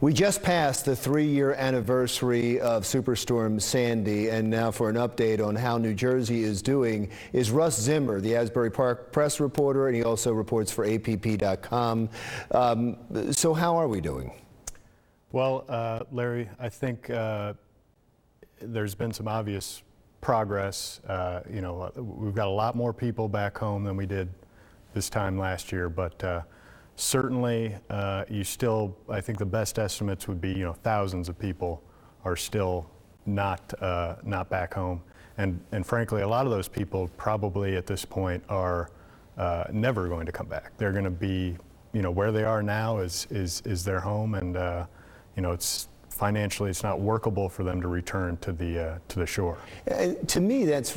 We just passed the 3-year anniversary of Superstorm Sandy, and now for an update on how New Jersey is doing is Russ Zimmer, the Asbury Park Press Reporter, and he also reports for APP.com. So how are we doing? Well, Larry, I think there's been some obvious progress. We've got a lot more people back home than we did this time last year, but certainly, I think the best estimates would be, thousands of people are still not back home. And frankly, a lot of those people probably at this point are never going to come back. They're going to be, where they are now is their home, and, it's financially, it's not workable for them to return to the shore. And to me, that's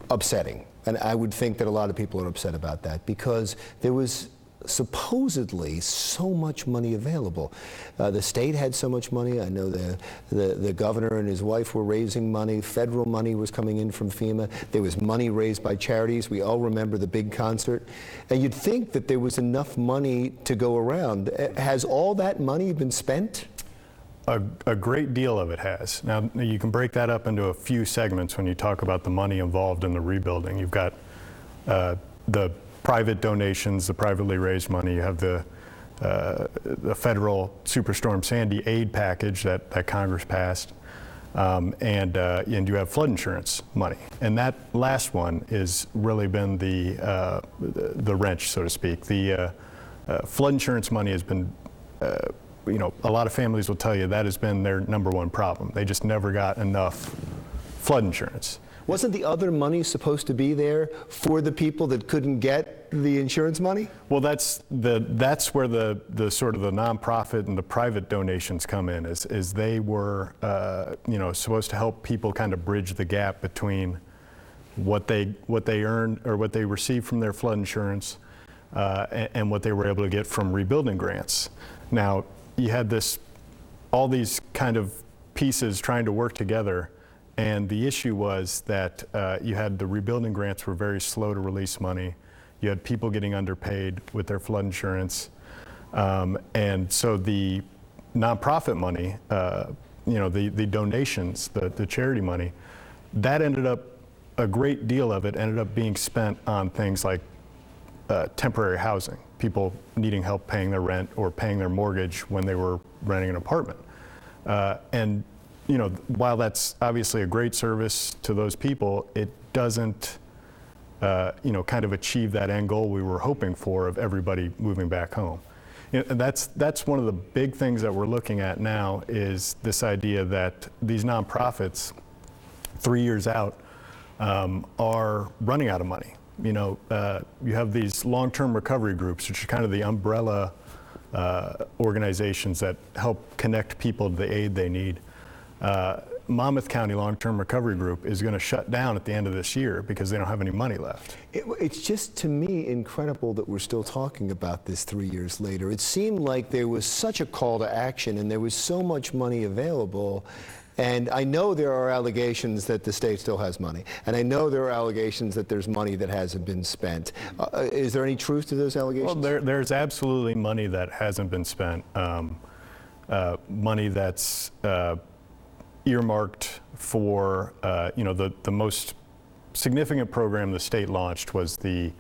upsetting. And I would think that a lot of people are upset about that because there was supposedly so much money available. The state had so much money. I know the governor and his wife were raising money. Federal money was coming in from FEMA. There was money raised by charities. We all remember the big concert. And you'd think that there was enough money to go around. Has all that money been spent? A great deal of it has. Now, you can break that up into a few segments when you talk about the money involved in the rebuilding. You've got the private donations, the privately raised money. You have the federal Superstorm Sandy aid package that Congress passed, and you have flood insurance money. And that last one has really been the wrench, so to speak. The flood insurance money has been, a lot of families will tell you that has been their #1 problem. They just never got enough flood insurance. Wasn't the other money supposed to be there for the people that couldn't get the insurance money? Well, that's where the sort of the nonprofit and the private donations come in, is they were supposed to help people kind of bridge the gap between what they earned or what they received from their flood insurance and what they were able to get from rebuilding grants. Now, you had all these kind of pieces trying to work together. And the issue was that you had the rebuilding grants were very slow to release money. You had people getting underpaid with their flood insurance. And so the nonprofit money, the donations, the charity money, that ended up, a great deal of it ended up being spent on things like temporary housing, people needing help paying their rent or paying their mortgage when they were renting an apartment. And while that's obviously a great service to those people, it doesn't, kind of achieve that end goal we were hoping for of everybody moving back home. And that's one of the big things that we're looking at now, is this idea that these nonprofits, 3 years out, are running out of money. You have these long-term recovery groups, which are kind of the umbrella organizations that help connect people to the aid they need. Monmouth County Long-Term Recovery Group is going to shut down at the end of this year because they don't have any money left. It's just, to me, incredible that we're still talking about this 3 years later. It seemed like there was such a call to action and there was so much money available. And I know there are allegations that the state still has money. And I know there are allegations that there's money that hasn't been spent. Is there any truth to those allegations? Well, there's absolutely money that hasn't been spent. Money that's earmarked for, the most significant program the state launched was the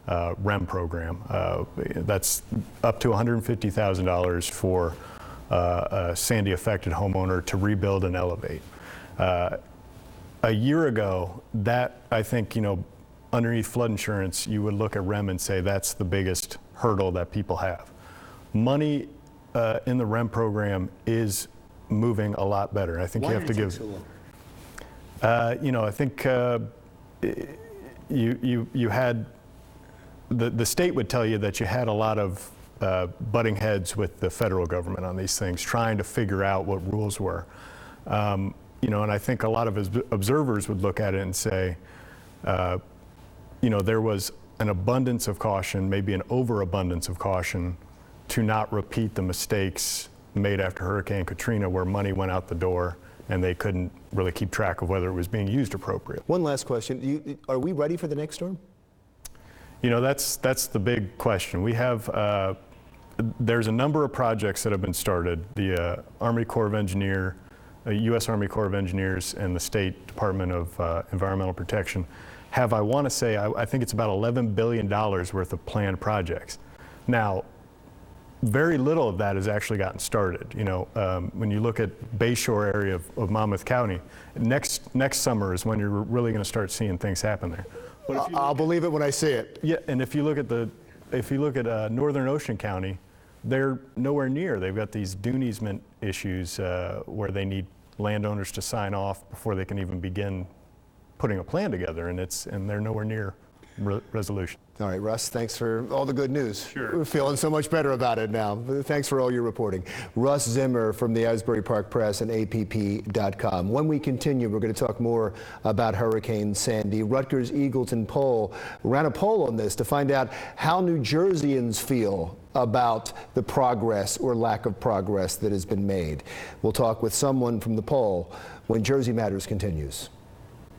REM program. That's up to $150,000 for a Sandy affected homeowner to rebuild and elevate. A year ago, that, I think, underneath flood insurance, you would look at REM and say that's the biggest hurdle that people have. Money in the REM program is moving a lot better. I think Why you have to give. So long? I think you had the state would tell you that you had a lot of butting heads with the federal government on these things, trying to figure out what rules were. And I think a lot of observers would look at it and say, there was an abundance of caution, maybe an overabundance of caution, to not repeat the mistakes made after Hurricane Katrina, where money went out the door and they couldn't really keep track of whether it was being used appropriately. One last question. Are we ready for the next storm? That's the big question. We have there's a number of projects that have been started. The Army Corps of Engineers, U.S. Army Corps of Engineers, and the State Department of Environmental Protection have, I want to say, I think it's about $11 billion worth of planned projects. Now, very little of that has actually gotten started. You know, when you look at Bayshore area of Monmouth County, next summer is when you're really going to start seeing things happen there. But I'll believe it when I see it. Yeah, and if you look at Northern Ocean County, they're nowhere near. They've got these dune easement issues where they need landowners to sign off before they can even begin putting a plan together, and they're nowhere near resolution. All right, Russ, thanks for all the good news. Sure. We're feeling so much better about it now. Thanks for all your reporting. Russ Zimmer from the Asbury Park Press and APP.com. When we continue, we're going to talk more about Hurricane Sandy. Rutgers Eagleton poll ran a poll on this to find out how New Jerseyans feel about the progress or lack of progress that has been made. We'll talk with someone from the poll when Jersey Matters continues.